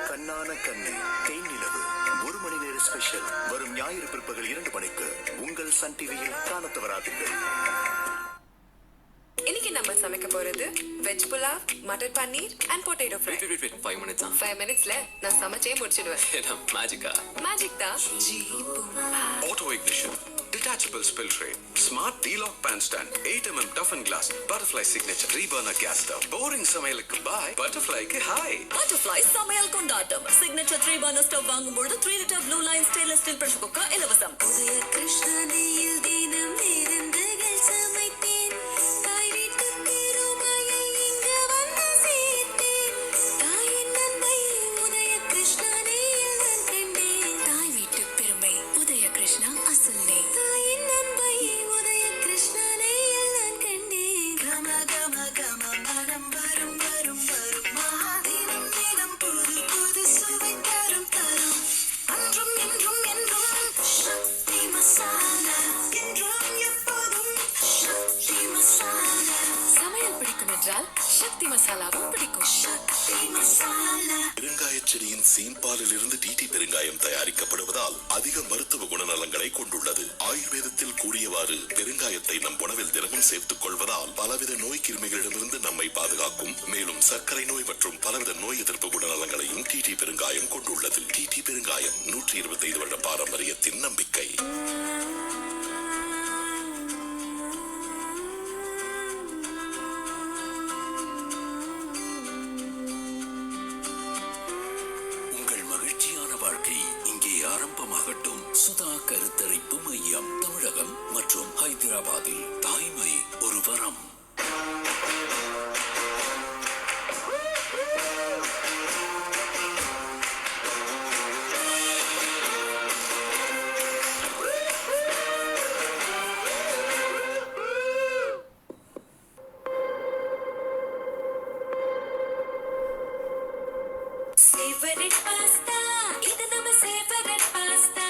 கண்ணான கண்ணை தேன் நிலவு 1 மணி நேர ஸ்பெஷல் வரும் ஞாயிறு பிற்பகல் 2 மணிக்கு உங்கள் சன் டிவியில் காணத் தவறாதீர்கள். இன்னைக்கு நம்ம சமைக்க போறது veg pulao, matar paneer and potato fry. Wait, 5 minutes. 5 minutesல நான் சமைச்சே முடிச்சிடுவேன். மேஜிக்கா? மேஜிக் தான். Auto ignition, detachable spill tray, smart D-lock pan stand, 8mm toughened glass, butterfly signature, reburner gas stove. Boring சமையலுக்கு bye, butterflyக்கு hi. Butterfly சமையல் கொண்டாட்டம். Signature 3 burner stove வாங்கும்போது 3 liter blue line stainless steel pressure cooker இலவசம். உதய கிருஷ்ணனில் தினம் விருந்துகள் சமைத்தேன், தாய் வீட்டு பெருமையை இங்கு வந்து சேர்த்தேன், தாயின் அன்பை உதய கிருஷ்ணனில் நான் கண்டேன், தாய் வீட்டு பெருமை உதய கிருஷ்ணா அசல்லே, தாயின் அன்பை உதய கிருஷ்ணனில் நான் கண்டேன். கம கம கம மனம் வரும் வரும் வரும் மகாதினம் தினம் புது புது சுவை தரும் தரும், அன்றும் இன்றும் என்றும் சக்தி மசாலா, என்றும் எப்போதும் சக்தி மசாலா. சமையல் பிடிக்கும் என்றால் சக்தி மசாலாவும் பிடிக்கும். சக்தி மசாலா. பெருங்காயச் செடியின் சீம்பாலில் இருந்து டிடி பெருங்காயம் தயாரிக்கப்படுவதால் அதிக மருத்துவ குணநலங்களை கொண்டுள்ளது. ஆயுர்வேதத்தில் கூறியவாறு பெருங்காயத்தை நம் உணவில் தினமும் சேர்த்துக் கொள்வதால் பலவித நோய் கிருமிகளிடமிருந்து நம்மை பாதுகாக்கும். மேலும் சர்க்கரை நோய் மற்றும் பலவித நோய் எதிர்ப்பு குணநலங்களையும் டிடி பெருங்காயம் கொண்டுள்ளது. டிடி பெருங்காயம் 125 வருட பாரம்பரியத்தின் நம்பிக்கை. உங்கள் மகிழ்ச்சியான வாழ்க்கை இங்கே ஆரம்பமாகட்டும். சுதா கருத்தரிப்பு மையம், தமிழகம் மற்றும் ஹைதராபாத்தில். தாய்மை ஒரு வரம். Favorite pasta, இது நம்ம favorite pasta.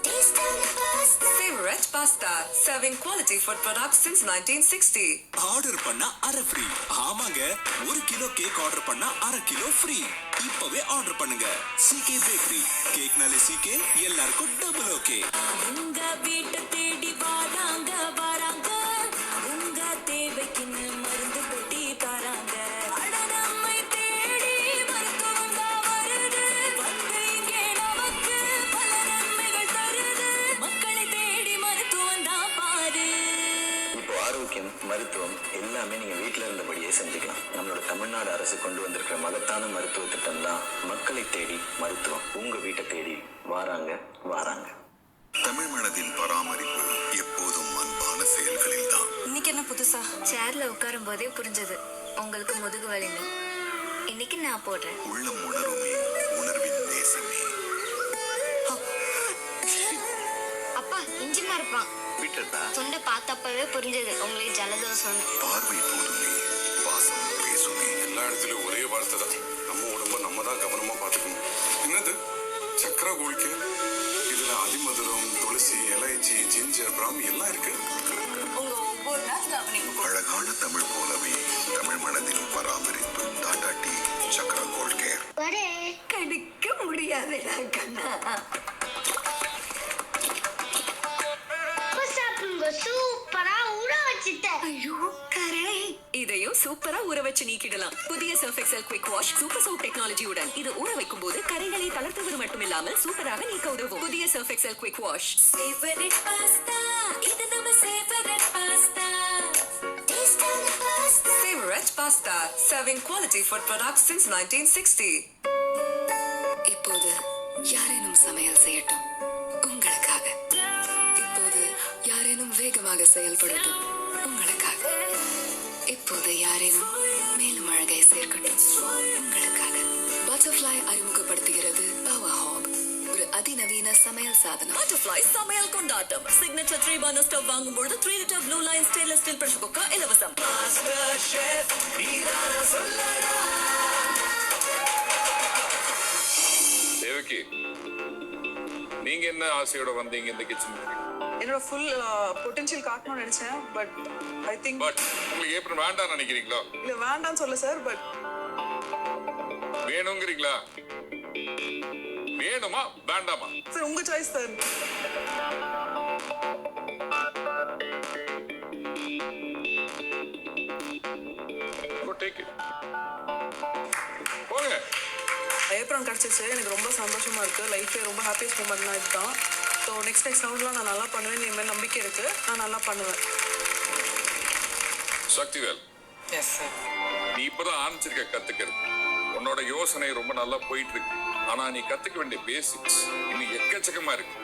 Taste the pasta. Favorite pasta, serving quality food products since 1960. Order பண்ணா அரை ஃப்ரீ. ஆமாங்க, 1 கிலோ கேக் ஆர்டர் பண்ணா அரை கிலோ ஃப்ரீ. இப்பவே ஆர்டர் பண்ணுங்க. சிகே பேக்கரி. கேக்னாலே சிகே, எல்லாருக்கும் டபுள் ஓகே. உங்க வீட்டை தேடி வராங்க வராங்க, உங்க தேவைக்குன்னு மருந்து பெட்டி தராங்க. அட நம்மை தேடி மருத்துவம் தான் வருது, வந்து இங்கே நமக்கு பல நன்மைகள் தருது. மக்களை தேடி மருத்துவம் தான் பாரு. இப்போ ஆரோக்கியம், மருத்துவம் எல்லாமே நீங்க வீட்டில் இருந்தபடியே செஞ்சுக்கலாம். நம்மளோட தமிழ்நாடு அரசு கொண்டு வந்திருக்கிற மகத்தான மருத்துவ திட்டம் தான் மக்களை தேடி மருத்துவம். உங்க வீட்டை தேடி வாராங்க. தமிழ் மனதின் பராமரிப்பு எப்போதும் அன்பான செயல்களில் தான். இன்னைக்கு என்ன புதுசா? சேர்ல உட்காரும் போதே புரிஞ்சது உங்களுக்கு முதுகு வலின்னு. இன்னைக்கு நான் போடுறேன். உள்ளம் உணருமே, உணர்வின் நேசமே. அப்பா இன்ஜினா இருப்பான். விட்டதா? தொண்டை பார்த்தப்பவே புரிஞ்சது உங்களுக்கு ஜலதோஷம். பார்வை போதுமே, பாசம் பேசுமே. எல்லா இடத்துலயும் ஒரே வார்த்தை தான், நம்ம உடம்ப நம்ம தான் கவனமா பார்த்துக்கணும். என்னது சக்கரை குடிக்க, இதுல அதிமதுரம், துளசி, இலைச்சி, ஜிஞ்சர், பிராமி எல்லாம் இருக்கு. அழகான தமிழ் போலவே தமிழ் மனதின் பராமரிப்பு. டாடா டீ, சக்கரா கோல்ட் கேர். கடிக்க முடியாது கண்ணா. சூப்பரா ஊற வச்சிட்டேன். ஐயோ கரை. இதையும் சூப்பரா ஊற வச்சு நீக்கிடலாம். புதிய Surf Excel Quick Wash super soap டெக்னாலஜியுடன். இது ஊற வைக்கும் போது கரைகளை தளர்த்துவது மட்டுமில்லாமல் சூப்பராக நீக்க உதவும். புதிய Surf Excel Quick Wash. Favorite pasta, இது நம்ம favorite pasta. Taste the pasta. Favorite pasta, serving quality food products since 1960. இப்போது யாரேனும் சமையல் செய்யட்டும். உங்களுக்காக செயல்படட்டும், உங்களுக்காக. இப்போது யாரேனும் மேலும் அழகை சேர்க்கட்டும், உங்களுக்காக. பட்டர்ஃப்ளை அறிமுகப்படுத்துகிறது பவர் ஹாப், ஒரு அதிநவீன சமையல் சாதனம். பட்டர்ஃப்ளை சமையல் கொண்டாட்டம். சிக்னேச்சர் 3 பர்னர் ஸ்டவ் வாங்கும்போது 3 litre blue line stainless steel pressure cooker இலவசம். தேவகி, நீங்க என்ன ஆசையோட வந்தீங்க இந்த கிச்சன்? என்னோட ஃபுல் பொட்டன்ஷியல் காட்டணும்னு நினைச்சேன். பட் ஐ திங்க் பட் உங்களுக்கு ஏப்ரல் வேண்டாம் நினைக்கிறீங்களா? இல்ல வேண்டாம்னு சொல்ல சார், பட் வேணுங்கிறீங்களா? வேணுமா வேண்டாமா? சார் உங்க சாய்ஸ் சார். Take it. போங்க. ஏப்ரல் கிடச்சிச்சு, எனக்கு ரொம்ப சந்தோஷமா இருக்கு. லைஃப்ல ரொம்ப ஹாப்பியஸ்ட் மூமெண்ட்னா இதுதான். ஸோ நெக்ஸ்ட் ரவுண்ட்லாம் நான் நல்லா பண்ணுவேன், என் மேல் நம்பிக்கை இருக்கு, நான் நல்லா பண்ணுவேன். Sakthivel, yes sir. நீ இப்பதான் ஆரம்பிச்சிருக்க கத்துக்கிறது. உன்னோட யோசனை ரொம்ப நல்லா போயிட்டு இருக்கு. ஆனா நீ கத்துக்க வேண்டிய பேசிக்ஸ் இன்னும் எக்கச்சக்கமா இருக்கு.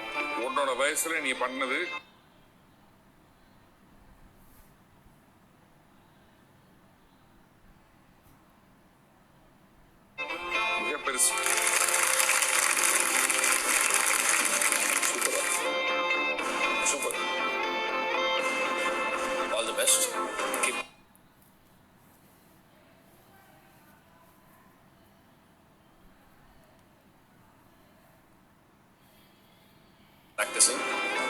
உன்னோட வயசுல நீ பண்ணது மிக பெருசு. Super. All the best. Keep practicing.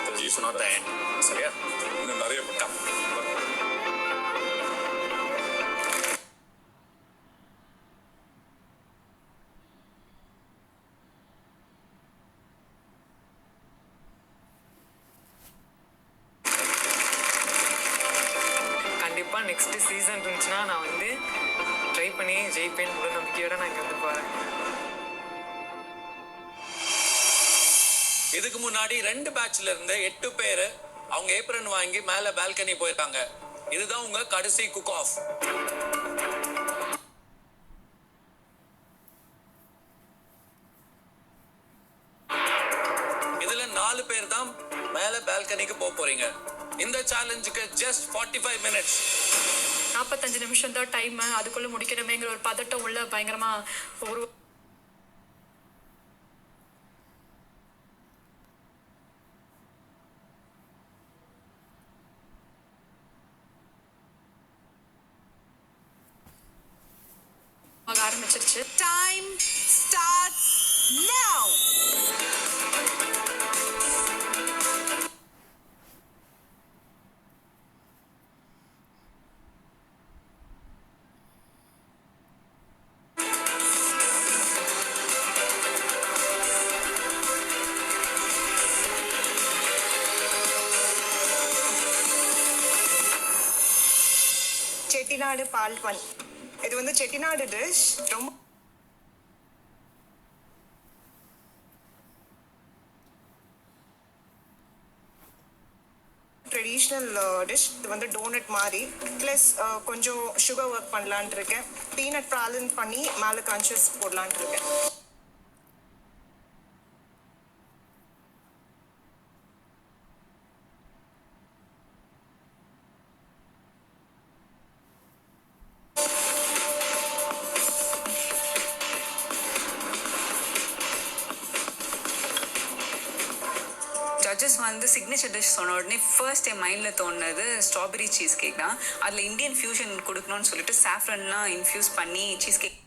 This is not the end. சரியா? இன்னும் நிறைய பண்ணலாம். கண்டிப்பா நெக்ஸ்ட் சீசன் இருந்துச்சுன்னா நான் வந்து ட்ரை பண்ணி ஜெயிப்பேன் முழு நம்பிக்கையோட நான் இங்க வந்து போறேன். இதுக்கு முன்னாடி 2 பேட்ச்ல இருந்து 8 பேர் அவங்க ஏப்ரன் வாங்கி மேல பால்கனி போயிருக்காங்க. இதுதான் உங்க கடைசி குக் ஆஃப். இதுல 4 பேர் தான் மேல பால்கனிக்கு போறீங்க. இந்த சேலஞ்சுக்கு ஜஸ்ட் 45 மினிட்ஸ். 45 நிமிஷம் தான் டைம், அதுக்குள்ள முடிக்கணுமேங்கிற ஒரு பதட்டம் உள்ள பயங்கரமா ஒரு ஆரம்பிச்சிருச்சு. டைம் ஸ்டார்ட் நவ. செட்டிநாடு பால்பன். இது வந்து செட்டிநாடு டிஷ். ரொம்ப ட்ரெடிஷ்னல் டிஷ். இது வந்து டோனட் மாதிரி ப்ளஸ் கொஞ்சம் சுகர் ஒர்க் பண்ணலான் இருக்கேன். பீனட் ப்ராலன் பண்ணி மேலே கான்ஷியஸ் போடலான் இருக்கேன். ஜட்ஜஸ் வந்து சிக்னேச்சர் டிஷ் சொன்ன உடனே ஃபர்ஸ்ட் என் மைண்டில் தோணுது ஸ்ட்ராபெரி சீஸ் கேக் தான். அதில் இந்தியன் ஃபியூஷன் கொடுக்கணும்னு சொல்லிட்டு சாஃப்ரன்லாம் இன்ஃப்யூஸ் பண்ணி சீஸ் கேக்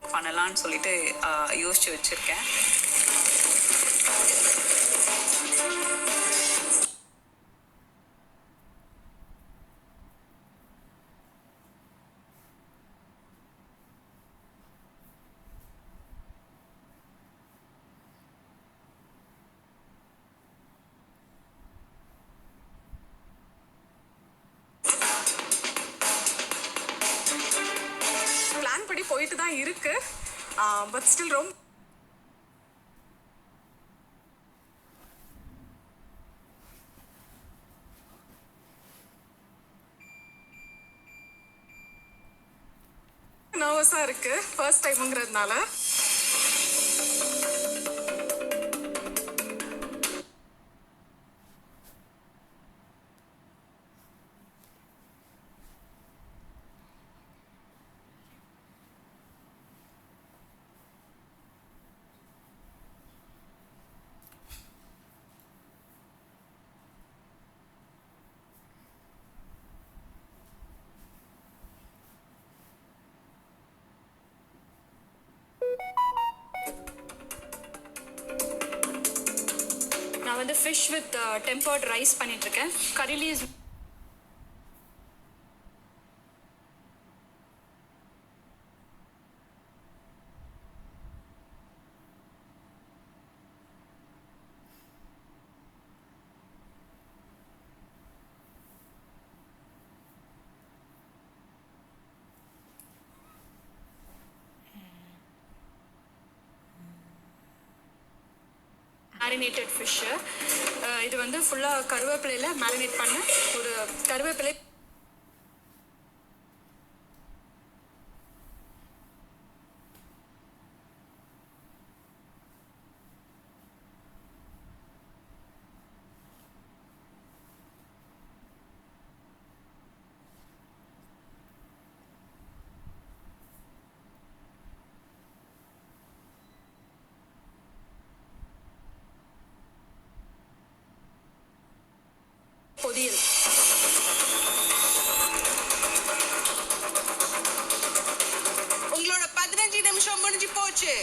பண்ணலான்னு சொல்லிட்டு யோசிச்சு வச்சுருக்கேன். பிளான் படி போயிட்டு தான் இருக்கு. பட் ஸ்டில் ரொம்ப நர்வஸா இருக்கு ஃபர்ஸ்ட் டைம்ங்கிறதுனால. நான் வந்து ஃபிஷ் வித் டெம்பர்ட் ரைஸ் பண்ணிட்டு இருக்கேன். கறி லீவ்ஸ் மேரினேட்டட் ஃபிஷ்ஷு. இது வந்து ஃபுல்லாக கருவேப்பிலையில் மேரினேட் பண்ண ஒரு கருவேப்பிலை பொரியல். உங்களோட 15 நிமிஷம் முடிஞ்சு போச்சு.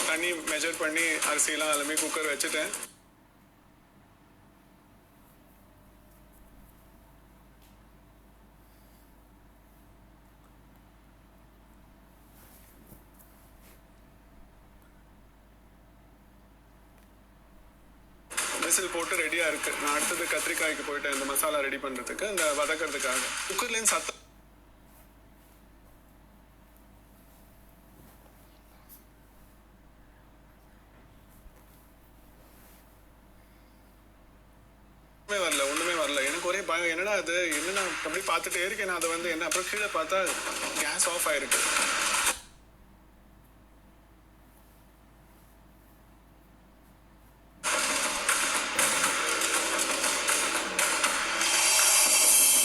தண்ணி மெஜர் பண்ணி அரிசியெல்லாம் எல்லாமே குக்கர் வச்சுட்டேன். விசில் போட்டு ரெடியா இருக்கு. நான் அடுத்தது கத்திரிக்காய்க்கு போயிட்டேன் இந்த மசாலா ரெடி பண்றதுக்கு, இந்த வதக்கிறதுக்காக. குக்கர்லேருந்து சத்தம் ஒண்ணுமே வரல. எனக்கு ஒரே பயம், என்னடா அது என்ன அப்படி பார்த்துட்டே இருக்கேன். நான் அதை வந்து என்ன அப்புறம் கீழே பார்த்தா கேஸ் ஆஃப் ஆயிருக்கு.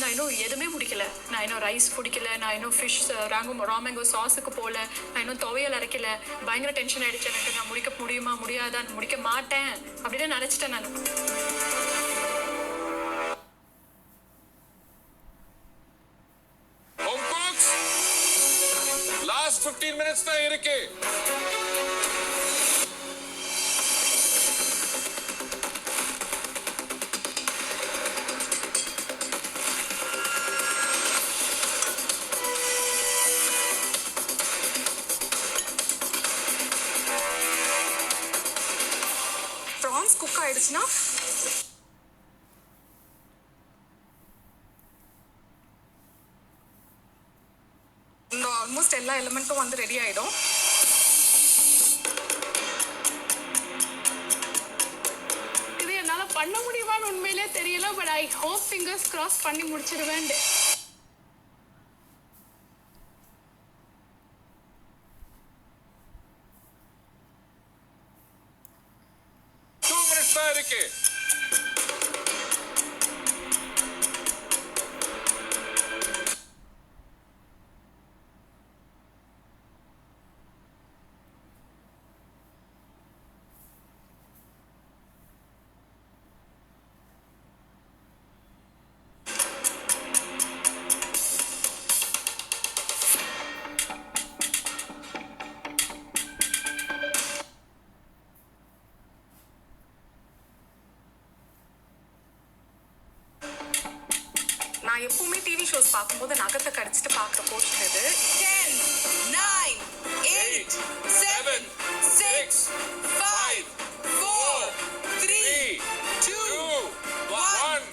நான் இன்னும் எதுவுமே முடிக்கல. நான் இன்னும் ரைஸ் பிடிக்கல. நான் இன்னும் ஃபிஷ் ராமேங்கோ சாஸுக்கு போகல. நான் இன்னும் துவையல் அரைக்கல. பயங்கர டென்ஷன் ஆயிடுச்சு எனக்கு. நான் முடிக்க முடியுமா முடியாதா, முடிக்க மாட்டேன் அப்படின்னு நினச்சிட்டேன் நான். லாஸ்ட் 15 மினிட்ஸ் தான் இருக்கு. ப்ரான்ஸ் குக் ஆயிடுச்சுன்னா ஆல்மோஸ்ட் எல்லா எலிமெண்ட்டும் வந்து ரெடி ஆயிடும். இது என்னால் பண்ண முடியுமான்னு உண்மையிலே தெரியல. But I hope fingers cross பண்ணி முடிச்சிடுவேன். இருக்கு. நான் எப்பவுமே டிவி ஷோஸ் பார்க்கும்போது நகத்தை கடிச்சிட்டு பார்க்குற போர்ஷன் இது. 10, 9, 8, 7, 6, 5, 4, 3, 2, 1.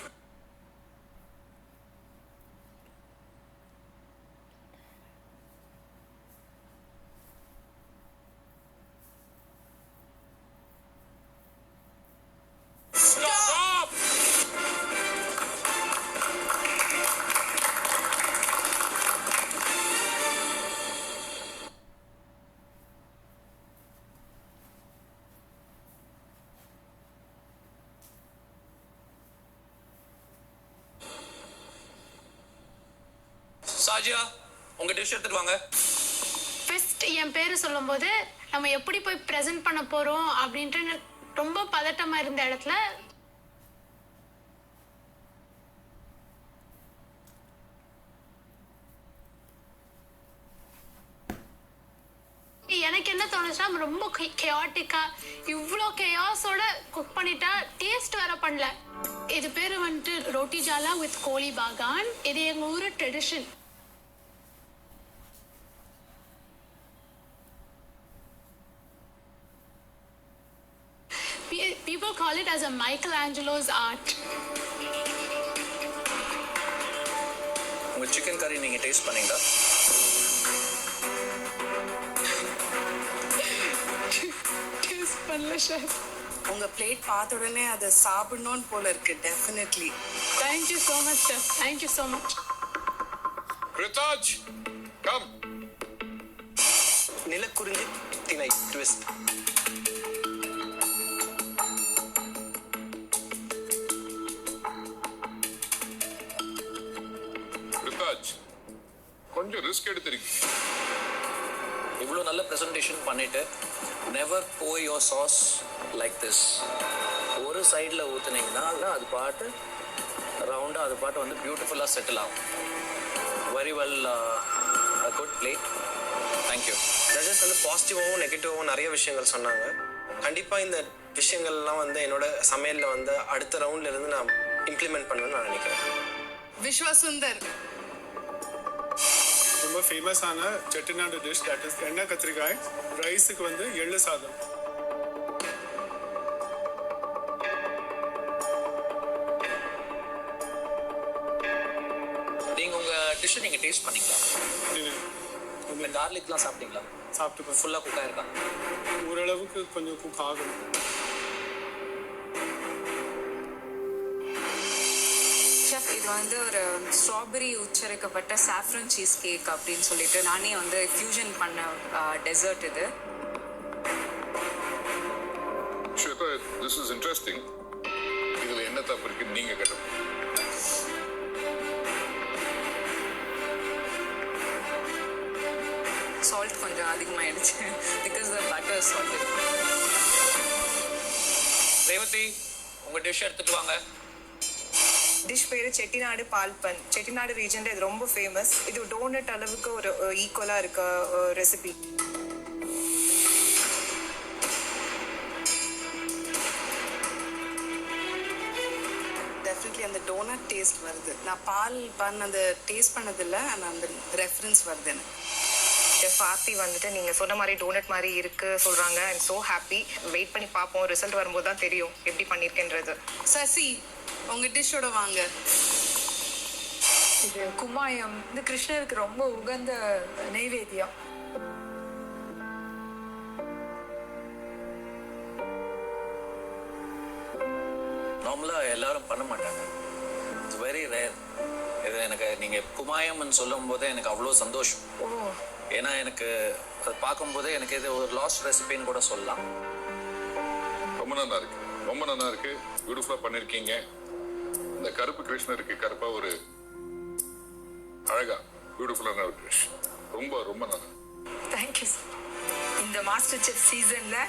சாஜியா உங்க டிஷ் எடுத்துட்டு வாங்க. ஃபர்ஸ்ட் என் பேர் சொல்லும்போது நம்ம எப்படி போய் ப்ரெசென்ட் பண்ண போகிறோம் அப்படின்ட்டு எனக்கு ரொம்ப பதட்டமாக இருந்த இடத்துல எனக்கு என்ன தோணுச்சுன்னா ரொம்ப கேஆட்டிக்காக இவ்வளோ கேயாஸோட குக் பண்ணிட்டா டேஸ்ட் வேற பண்ணல. இது பேர் வந்துட்டு ரோட்டி ஜாலா வித் கோழி பாகான். இது எங்கள் ஊர் tradition. People call it as a Michelangelo's art. உங்க சிக்கன் கறி நீங்க டேஸ்ட் பண்ணீங்களா? டேஸ்ட் பண்ணல ஷெஃப். உங்க பிளேட் பார்த்த உடனே அதை சாப்பிடணும்னு போல இருக்கு. Definitely. Thank you so much chef. Thank you so much. Rithaj come. நிலக்குறிஞ்சி திணை ட்விஸ்ட். ரித்தாஜ் கொஞ்சம் ரிஸ்க் எடுத்திருக்கீங்க. இவ்வளோ நல்ல ப்ரெசன்டேஷன் பண்ணிட்டு never pour your sauce like this. ஒரு சைடில் ஊற்றுனீங்கன்னா அது பாட்டு ரவுண்டாக அது பாட்டு வந்து பியூட்டிஃபுல்லாக செட்டில் ஆகும். Very well, a good plate. Thank you. Judges வந்து பாசிட்டிவாகவும் நெகட்டிவாகவும் நிறைய விஷயங்கள் சொன்னாங்க. கண்டிப்பாக இந்த விஷயங்கள்லாம் வந்து என்னோட சமையலில் வந்து அடுத்த ரவுண்ட்ல இருந்து நான் இம்ப்ளிமெண்ட் பண்ணுவேன்னு நான் நினைக்கிறேன். விஸ்வசுந்தர். ரொம்ப ஃபேமஸான செட்டிநாடு டிஷ் தட் இஸ் எண்ணெய் கத்திரிக்காய் ரைஸுக்கு வந்து எள்ளு சாதம். நீங்கள் உங்கள் டிஷ்ஷை நீங்கள் டேஸ்ட் பண்ணீங்களா? உங்கள் கார்லிக்லாம் சாப்பிட்டீங்களா? சாப்பிட்டு ஃபுல்லாக குக் ஆயிருக்கா? ஓரளவுக்கு கொஞ்சம் குக் ஆகும். ஷெஃப், இது வந்து ஒரு ஸ்ட்ராபெரி உச்சரிக்கப்பட்ட சாஃப்ரன் சீஸ் கேக் அப்படின்னு சொல்லிட்டு நானே வந்து ஃபியூஷன் பண்ண டெசர்ட் இது. Shweta, this is interesting. இதில் என்ன தப்பு இருக்குன்னு நீங்கள் கேட்டோம். சால்ட் கொஞ்சம் அதிகமாகிடுச்சு because the butter is salt. Revathi உங்க டிஷ் எடுத்துட்டு வாங்க. டிஷ் பேர் செட்டிநாடு பால்பன். செட்டிநாடு ரீஜனில் இது ரொம்ப ஃபேமஸ். இது டோனட் அளவுக்கு ஒரு ஈக்குவலாக இருக்க ரெசிபி. டெஃபினெட்லி அந்த டோனட் டேஸ்ட் வருது. நான் பால் பன் அந்த டேஸ்ட் பண்ணதில்லை, ஆனால் அந்த ரெஃபரன்ஸ் வருது எனக்கு. ஆர்த்தி வந்துட்டு நீங்கள் சொன்ன மாதிரி டோனட் மாதிரி இருக்குது சொல்கிறாங்க. I'm so happy. வெயிட் பண்ணி பார்ப்போம். ரிசல்ட் வரும்போது தான் தெரியும் எப்படி பண்ணியிருக்கேன்றது. சசி, உங்கள் டிஷ்ஷோட வாங்க. இது குமாயம். இந்த கிருஷ்ணருக்கு ரொம்ப உகந்த நெய்வேத்தியம். நார்மலாக எல்லாரும் பண்ண மாட்டாங்க. It's very rare. இது எனக்கு நீங்கள் குமாயம்னு சொல்லும் போதே எனக்கு அவ்வளோ சந்தோஷம். ஏன்னா எனக்கு அதை பார்க்கும்போதே எனக்கு இது ஒரு லாஸ்ட் ரெசிபின்னு கூட சொல்லலாம். ரொம்ப நல்லா இருக்கு, ரொம்ப நல்லா இருக்கு. பியூட்டிஃபுல்லாக பண்ணியிருக்கீங்க. இந்த கருப்பு கிருஷ்ணருக்கு கருப்பாக ஒரு அழகா பியூட்டிஃபுல்லான ஒரு டிஷ். ரொம்ப ரொம்ப நல்லா. தேங்க்யூ. இந்த மாஸ்டர் செஃப் சீசனில்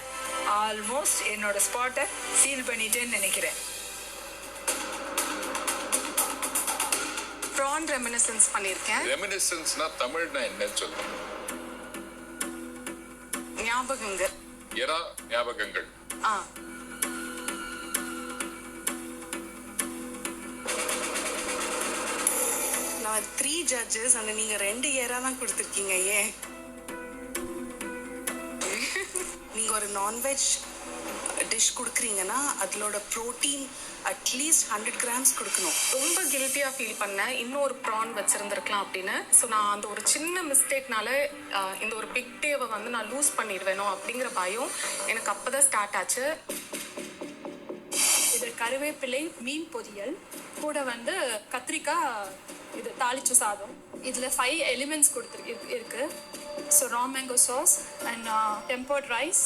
ஆல்மோஸ்ட் என்னோட ஸ்பாட்டை சீல் பண்ணிட்டேன்னு நினைக்கிறேன். ப்ரான் ரெமினிசன்ஸ் பண்ணியிருக்கேன். ரெமினிசன்ஸ்னா தமிழ்னா என்னன்னு சொல்லுங்க. ஞாபகங்கள். எரா ஞாபகங்கள். 3 ஜட்ஜஸ் ஆனால் நீங்கள் 2 ஏரா தான் கொடுத்துருக்கீங்க. ஏன் நீங்கள் ஒரு நான்வெஜ் டிஷ் கொடுக்குறீங்கன்னா அதோட ப்ரோட்டீன் அட்லீஸ்ட் 100 கிராம்ஸ் கொடுக்கணும். ரொம்ப கில்ட்டியாக ஃபீல் பண்ணேன், இன்னும் ஒரு ப்ரான் வச்சுருந்துருக்கலாம் அப்படின்னு. ஸோ நான் அந்த ஒரு சின்ன மிஸ்டேக்னால இந்த ஒரு பிக் டேவை வந்து நான் லூஸ் பண்ணிடுவேனோ அப்படிங்கிற பயம் எனக்கு அப்போ தான் ஸ்டார்ட் ஆச்சு. இது கருவேப்பிலை, மீன் பொரியல், கூட வந்து கத்திரிக்காய், இது தாளிச்ச சாதம். இதில் 5 எலிமெண்ட்ஸ் இருக்கு. So raw mango sauce and tempered rice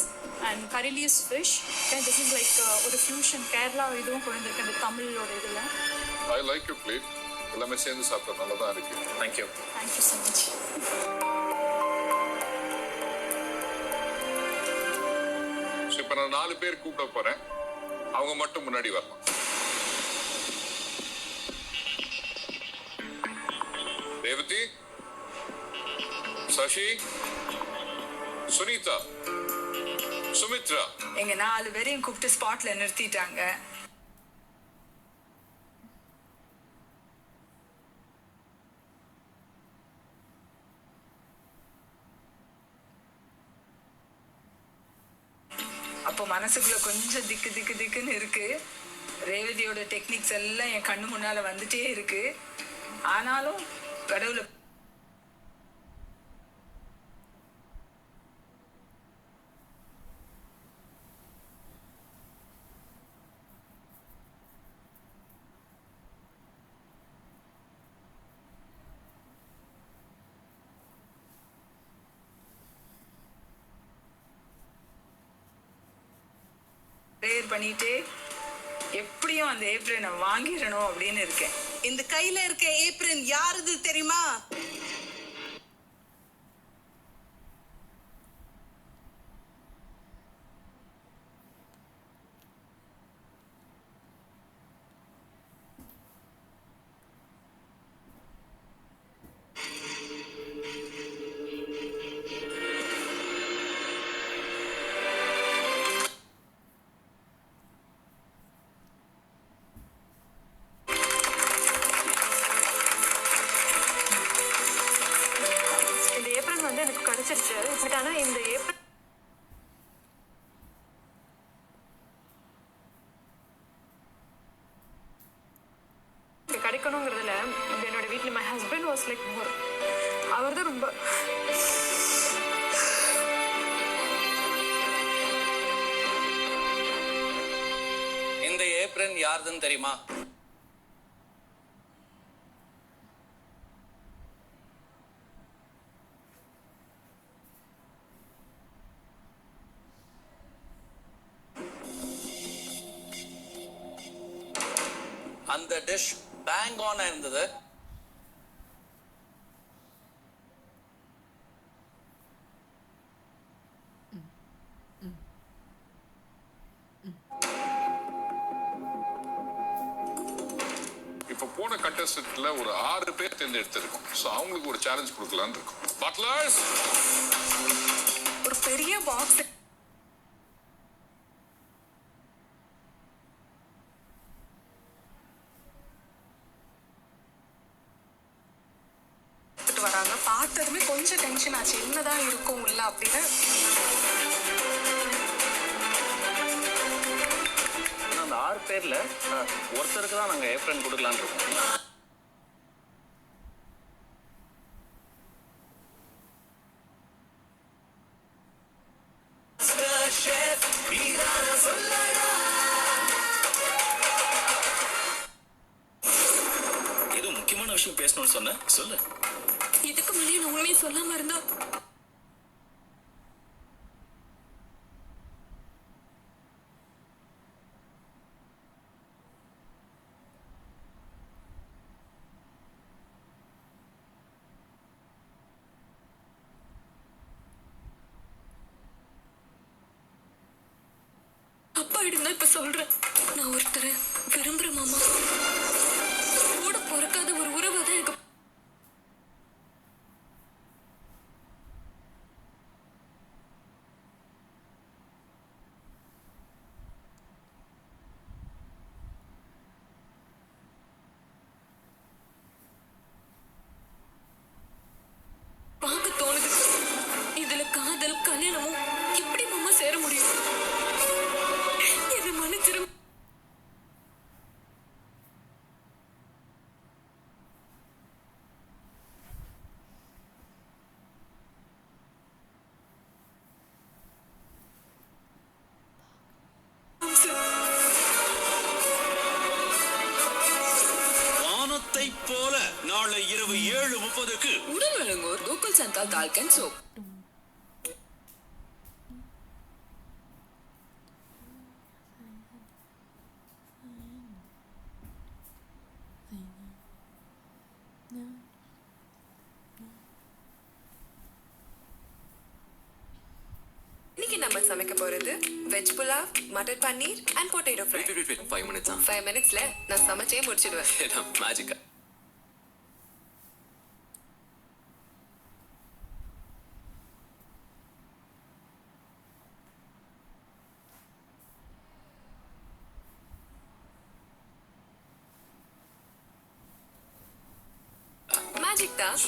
and curry leaves fish. And this is like ஒரு ஃபியூஷன் கேரளா இதுவும் கொண்டிருக்கு அந்த தமிழோட இதில். I like you plate. எல்லாமே சேர்ந்து சாப்பிட்டா நல்லா தான் இருக்கு. தேங்க்யூ. Thank you so much. இப்போ நான் 4 பேர் கூப்பிட போறேன். அவங்க மட்டும் முன்னாடி வரலாம். ரேவதி, சசி, சுனிதா, சுமித்ரா. எங்க 4 பேரையும் கூப்பிட்டு ஸ்பாட்ல நிறுத்திட்டாங்க. அப்போ மனசுக்குள்ள கொஞ்சம் திக்குன்னு இருக்கு. ரேவதியோட டெக்னிக்ஸ் எல்லாம் என் கண்ணு முன்னால வந்துட்டே இருக்கு. ஆனாலும் கடவுளை ப்ரேயர் பண்ணிட்டு எப்படியும் அந்த ஏப்ரனை வாங்கிடணும் அப்படின்னு இருக்கேன். இந்த கையில இருக்க ஏப்ரன் யாருது தெரியுமா? பட் ஆனால் இந்த ஏப்ரல் கிடைக்கணுங்கிறதுல என்னோட வீட்டில் my husband was like more. அவர் தான் ரொம்ப இந்த ஏப்ரன் யாருதுன்னு தெரியுமா? அந்த டிஷ் பேங் ஆன் இருந்தது. இப்போ போன கண்டஸ்டன்ட்ல ஒரு 6 பேர் தேர்ந்தெடுத்திருக்கோம். ஸோ அவங்களுக்கு ஒரு சேலஞ்ச் கொடுக்கலான்னு இருக்கும். பட்லர்ஸ், ஒரு பெரிய பாக்ஸ் வராங்க. பார்த்ததுமே கொஞ்சம் டென்ஷன் ஆச்சு, என்னதான் இருக்கும் உள்ள அப்படின்னு. அந்த 6 பேர்ல ஒருத்தருக்கு தான் நாங்கள் ஏப்ரன் கொடுக்கலான்னு இருக்கோம். ஏதோ முக்கியமான விஷயம் பேசணும்னு சொன்ன, சொல்லு. இதுக்கு முன்னாடி நான் உண்மையை சொல்லாம இருந்தா அப்பா இருந்தா இப்ப சொல்றேன். நான் ஒருத்தரை விரும்புறேன் மாமா. கூட பிறக்காத ஒரு உறவை தான் எனக்கு காதல் கல்யாணமும் எப்படி மாமா சேர முடியும்? என்னை மன்னிச்சிரு. வானத்தை போல நாளை இரவு 7:30க்கு உடன் வழங்குவோர் கோகுல் சந்தால் தால்கன் சோப். இன்னைக்கு நம்ம சமைக்க போறது veg pulao, matar paneer and potato fry. wait 5 minutes 5 மினிட்ஸ்ல நான் சமைச்சே முடிச்சிடுவேன். மேஜிக்கா மேஜிக் தான்.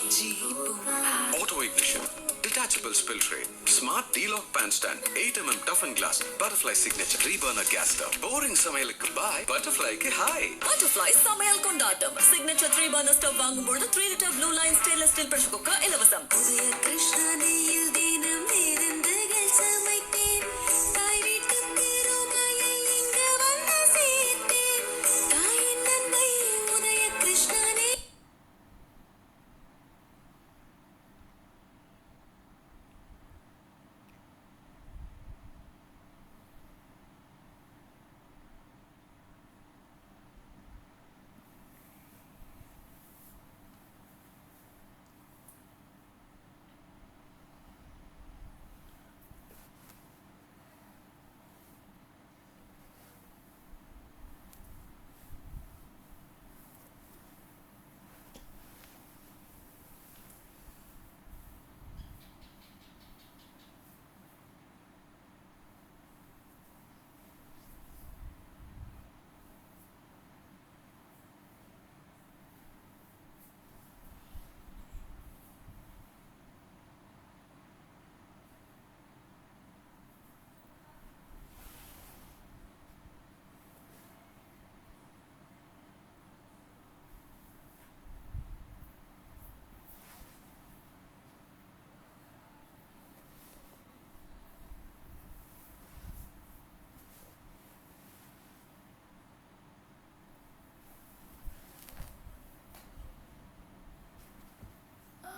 Auto ignition, detachable spill tray, smart D-lock pan stand, 8mm toughened glass, Butterfly signature 3-burner gas stove. Boring சமையலுக்கு bye, Butterflyக்கு hi. Butterfly சமையல் கொண்டாட்டம். Signature 3-burner stove வாங்கும்போது 3 liter Blue Line stainless steel pressure cooker இலவசம். உதய கிருஷ்ணனில் தினம் விருந்துகள் சமைத்தேன். தாய் வீட்டு திருமயை இங்கு வந்து சேர்த்தேன். தாயின் நன்மை உதய கிருஷ்ணனே.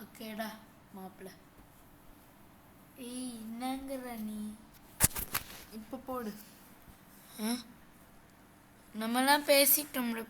ஓகேடா மாப்பிள்ள. ஏய் என்னங்கிற நீ இப்போ போடு. நம்மலாம் பேசிட்டோம்ல